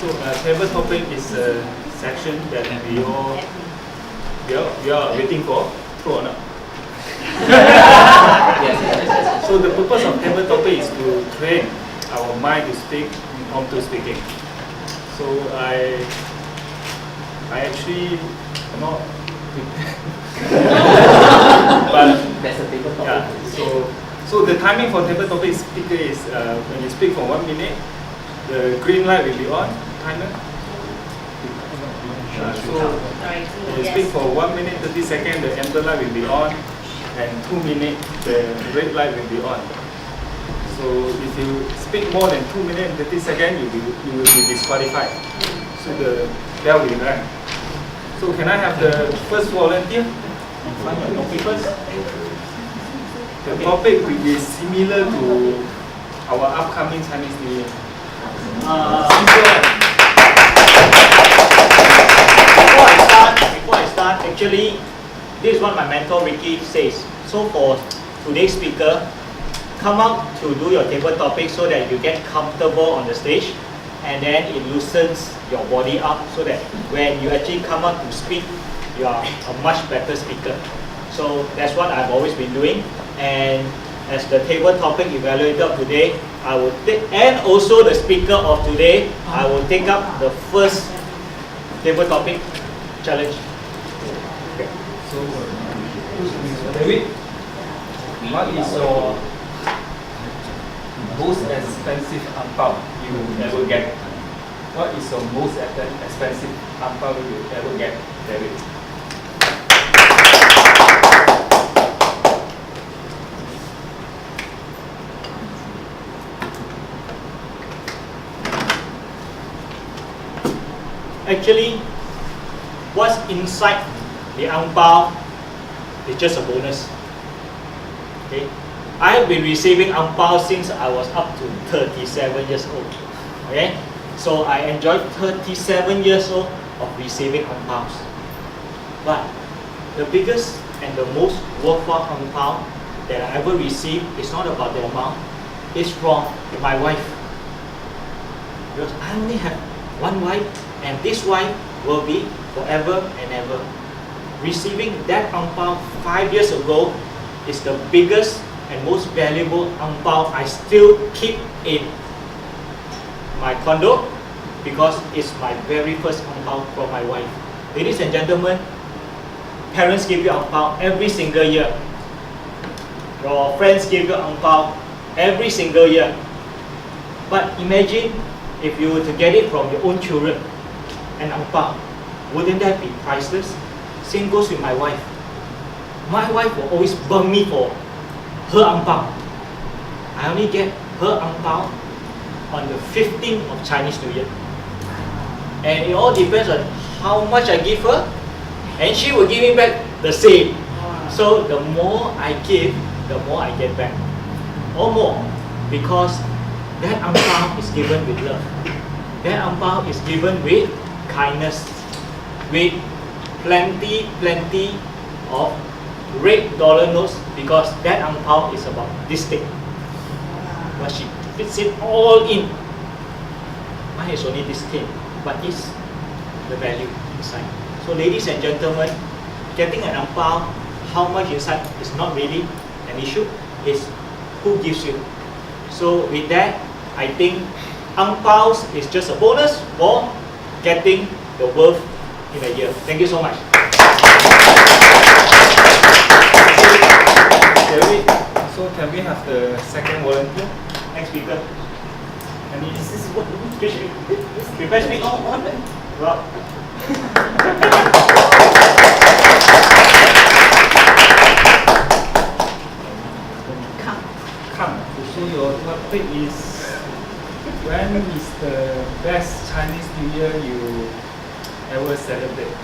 So table topic is a section that we are waiting for. True or not? Yes. So the purpose of table topic is to train our mind to speak impromptu speaking. So I actually not but That's a table topic. yeah. So the timing for table topic speaker is when you speak for 1 minute, the green light will be on. Timer. So when you speak for 1 minute 30 seconds, the amber light will be on, and 2 minutes the red light will be on. So if you speak more than 2 minutes and 30 seconds, you will be disqualified. So the bell will ring. So can I have the first volunteer? First. The topic will be similar to our upcoming Chinese New Year. Before I start, actually, this is what my mentor Ricky says. So for today's speaker, come out to do your table topic so that you get comfortable on the stage, and then it loosens your body up so that when you actually come out to speak, you are a much better speaker. So that's what I've always been doing. And as the table topic evaluator today, I will take, and also the speaker of today, I will take up the first table topic challenge. Okay. So, David, what is your most expensive angpao you ever get? What is your most expensive angpao you ever get, David? Actually, what's inside the angpao is just a bonus. Okay, I have been receiving angpao since I was up to 37 years old. Okay, so I enjoyed 37 years old of receiving angpaos. But the biggest and the most worthwhile angpao that I ever received is not about the amount. It's from my wife. Because I only have one wife, and this wife will be forever and ever. Receiving that angpao 5 years ago is the biggest and most valuable angpao I still keep in my condo because it's my very first angpao from my wife. Ladies and gentlemen, parents give you angpao every single year. Your friends give you angpao every single year. But imagine if you were to get it from your own children, an angpao, wouldn't that be priceless? Same goes with my wife. My wife will always burn me for her angpao. I only get her angpao on the 15th of Chinese New Year. And it all depends on how much I give her, and she will give me back the same. So the more I give, the more I get back. Or more, because that angpao is given with love. That angpao is given with kindness, with plenty of red dollar notes, because that angpao is about this thing. But she fits it all in. Mine is only this thing, but it's the value inside. So ladies and gentlemen, getting an angpao, how much inside is not really an issue, it's who gives you. So with that, I think angpaos is just a bonus for getting the worth in a year. Thank you so much. So can we have the second volunteer? Next speaker. Any This is what prepare speak. Rob. come? So your topic is, when is the best Chinese New Year you ever celebrate?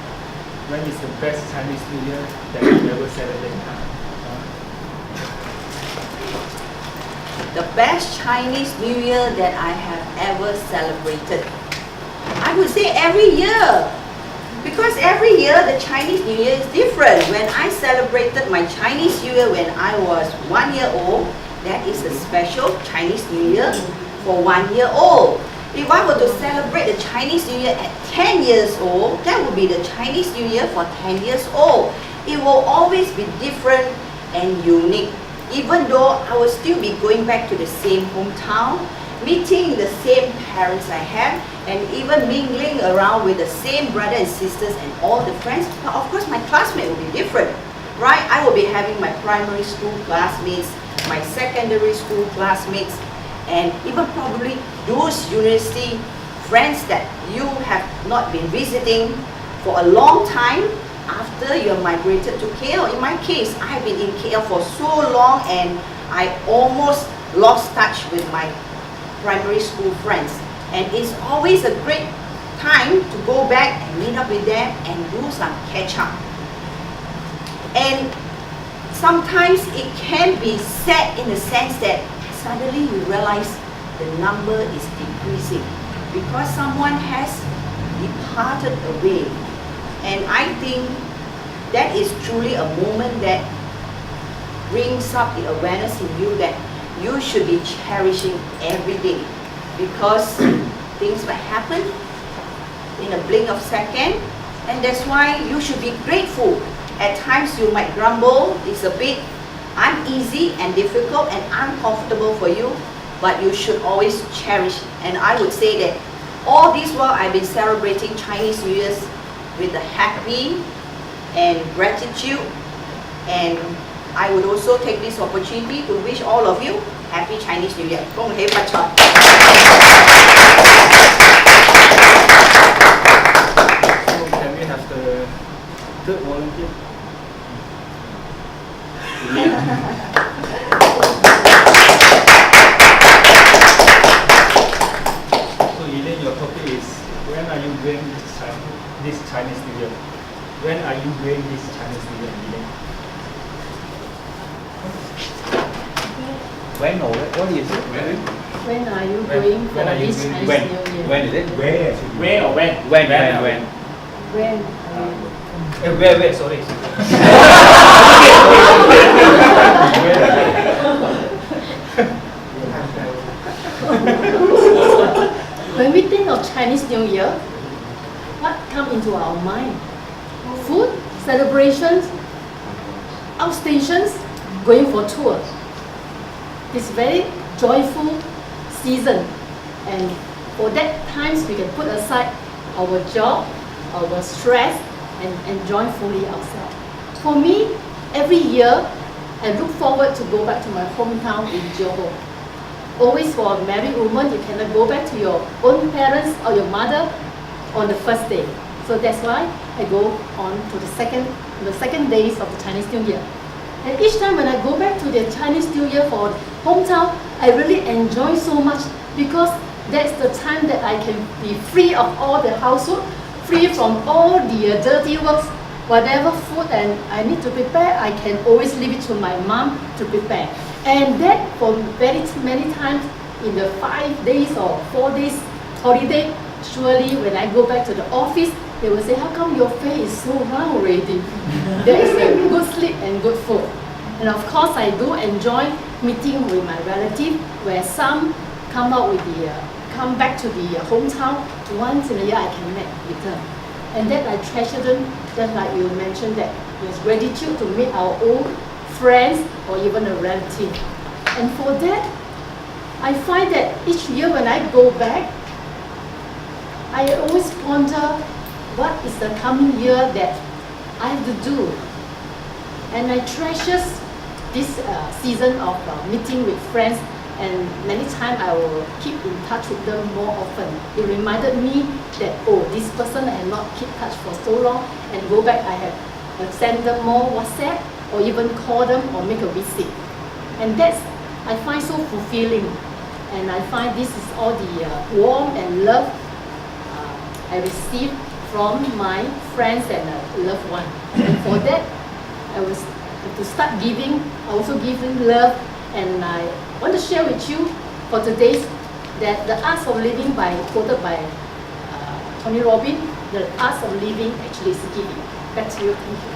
When is the best Chinese New Year that you ever celebrate? The best Chinese New Year that I have ever celebrated, I would say every year, because every year the Chinese New Year is different. When I celebrated my Chinese New Year when I was 1 year old, that is a special Chinese New Year for 1 year old. If I were to celebrate the Chinese New Year at 10 years old, that would be the Chinese New Year for 10 years old. It will always be different and unique. Even though I will still be going back to the same hometown, meeting the same parents I have, and even mingling around with the same brothers and sisters and all the friends. But of course, my classmates will be different, right? I will be having my primary school classmates, my secondary school classmates, and even probably those university friends that you have not been visiting for a long time after you have migrated to KL. In my case, I have been in KL for so long and I almost lost touch with my primary school friends. And it's always a great time to go back and meet up with them and do some catch up. And sometimes it can be sad in the sense that suddenly you realize the number is decreasing because someone has departed away. And I think that is truly a moment that brings up the awareness in you that you should be cherishing every day because things might happen in a blink of second, and that's why you should be grateful. At times you might grumble, it's a bit uneasy and difficult and uncomfortable for you, but you should always cherish. And I would say that all this while I've been celebrating Chinese New Year's with a happy and gratitude, and I would also take this opportunity to wish all of you Happy Chinese New Year. 恭喜發財! So can we have the third volunteer? So Elaine, your topic is when are you doing this Chinese New Year? When are you doing this Chinese New Year, Elaine? When or what is it? When are you When- going for when are you this going- Chinese When? New Year? When is it? Where actually? Where or when? When? When are you? Where, sorry. When we think of Chinese New Year, what comes into our mind? Food, celebrations, outstations, going for tours. It's very joyful season, and for that times we can put aside our job, our stress, and enjoy fully ourselves. For me, every year I look forward to go back to my hometown in Johor. Always for a married woman, you cannot go back to your own parents or your mother on the first day. So that's why I go on to the second days of the Chinese New Year. And each time when I go back to the Chinese New Year for hometown, I really enjoy so much because that's the time that I can be free of all the household, free from all the dirty works, whatever food and I need to prepare, I can always leave it to my mom to prepare. And that for very many times in the 5 days or 4 days holiday, surely when I go back to the office, they will say, how come your face is so round already? There is a good sleep and good food. And of course, I do enjoy meeting with my relative, where some come out with come back to the hometown. Once in a year, I can meet with them. And that I treasure them, just like you mentioned that there's gratitude to meet our old friends or even a relative. And for that, I find that each year when I go back, I always ponder what is the coming year that I have to do. And I treasure this season of meeting with friends, and many times I will keep in touch with them more often. It reminded me that, oh, this person I have not keep touch for so long, and go back I have send them more WhatsApp or even call them or make a visit. And that's, I find so fulfilling. And I find this is all the warmth and love I receive from my friends and loved ones. And for that, I was to start giving, also giving love. And I want to share with you for today's that the Arts of Living quoted by Tony Robbins, the Arts of Living actually is giving. Back to you, thank you.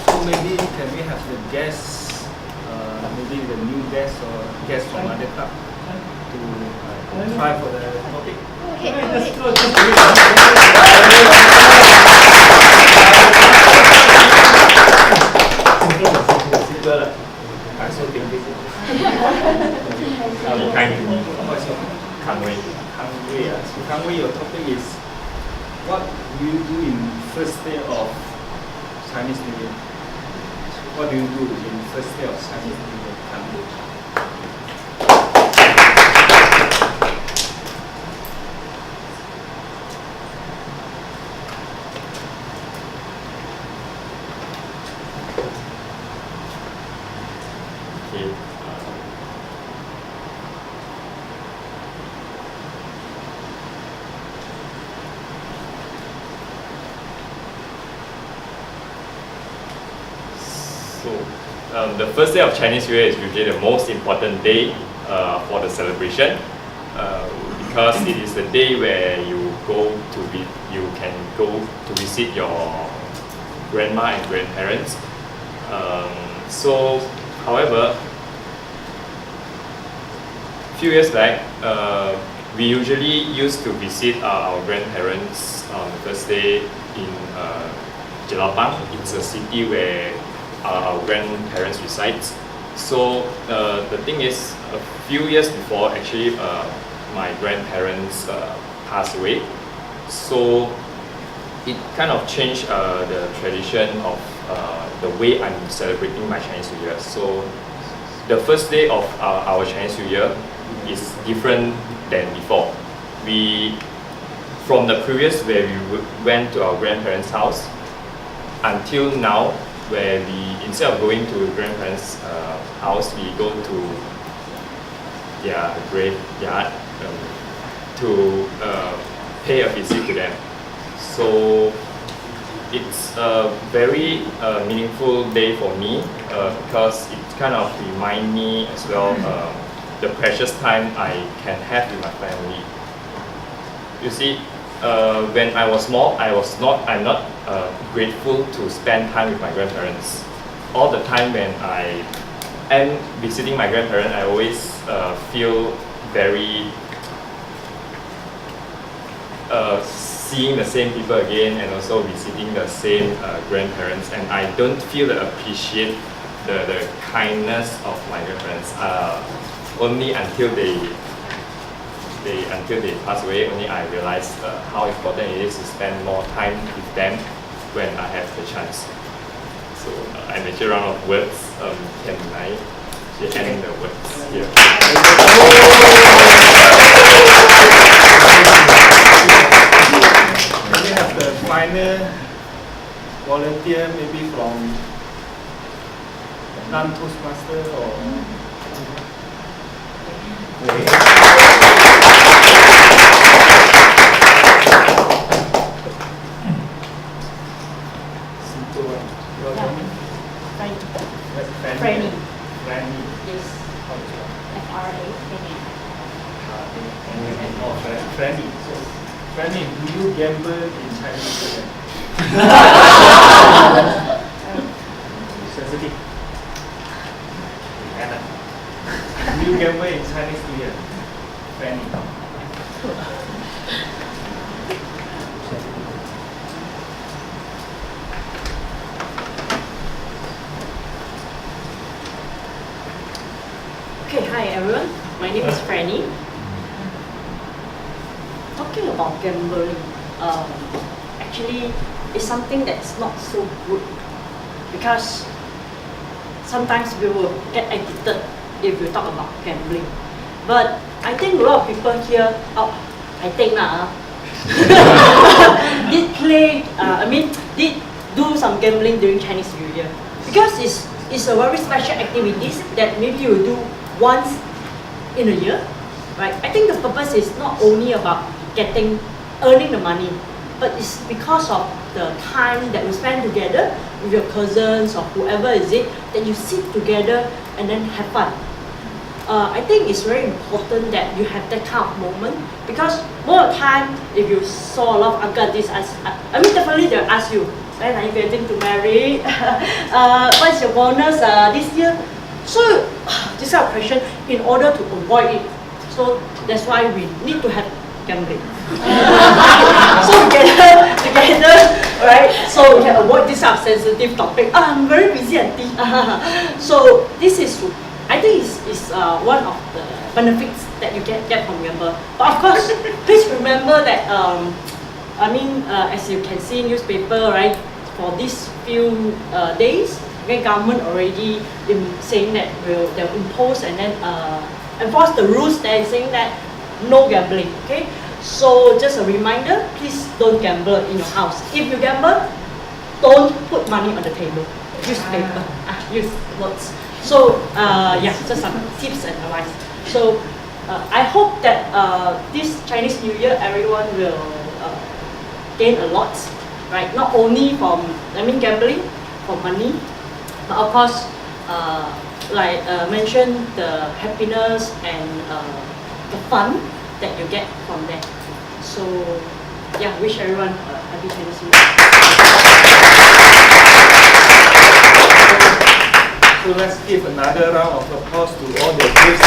So maybe can we have the guests maybe maybe the new guests or guests from other club to try for the topic. Simple lah. I also think this is What's your Kangwei. So Kangwei, your topic is what do you do in first day of Chinese New Year? What do you do in first day of Chinese New Year? Kangwei. Okay. The first day of Chinese New Year is usually the most important day for the celebration because it is the day where you can go to visit your grandma and grandparents. However, a few years back, we usually used to visit our grandparents on the first day in Jelapang. It's a city where our grandparents reside. So the thing is, a few years before, actually, my grandparents passed away. So it kind of changed the tradition of the way I'm celebrating my Chinese New Year. So the first day of our Chinese New Year is different than before. From the previous where we went to our grandparents' house until now, where instead of going to grandparents' house, we go to their graveyard to pay a visit to them. So it's a very meaningful day for me because it kind of reminds me as well the precious time I can have with my family. You see, when I was small, I'm not grateful to spend time with my grandparents. All the time when I am visiting my grandparents, I always feel very seeing the same people again and also visiting the same grandparents, and I don't feel the appreciate the kindness of my grandparents. Only until they pass away, only I realized how important it is to spend more time with them when I have the chance. So I make a round of words. Can I end the words here? Can we have the final volunteer, maybe from non-Toastmaster or? Simple one. Your name? Franny. Franny. Yes. How to spell? F-R-A-N-N. Oh, Franny. So, Franny, do you gamble in Chinese New Year? Sensitive. Anna. Do you gamble in Chinese New Year? Franny. Okay, hi everyone. My name is Franny. Talking about gambling, actually, it's something that's not so good because sometimes we will get addicted if we talk about gambling. But I think a lot of people here, did do some gambling during Chinese New Year because it's a very special activity that maybe you do once in a year, right? I think the purpose is not only about earning the money, but it's because of the time that we spend together with your cousins or whoever is it, that you sit together and then have fun. I think it's very important that you have that kind of moment because most of the time, if you saw a lot of uncle this, definitely they'll ask you, when are you getting to marry? What's your bonus this year? So this kind of question, in order to avoid it, so that's why we need to have gambling. So together, right? So we can avoid this kind of sensitive topic. I'm very busy, auntie. So this is, I think, is one of the benefits that you get from gamble. But of course, please remember that as you can see in newspaper, right? For these few days, okay, government already saying that they'll impose and then enforce the rules that is saying that no gambling. Okay, so just a reminder, please don't gamble in your house. If you gamble, don't put money on the table. Use paper, use words. So just some tips and advice. So I hope that this Chinese New Year, everyone will gain a lot, right? Not only from gambling, for money, but of course, like mentioned, the happiness and the fun that you get from that. So yeah, wish everyone a happy Chinese New Year. So let's give another round of applause to all the gifts.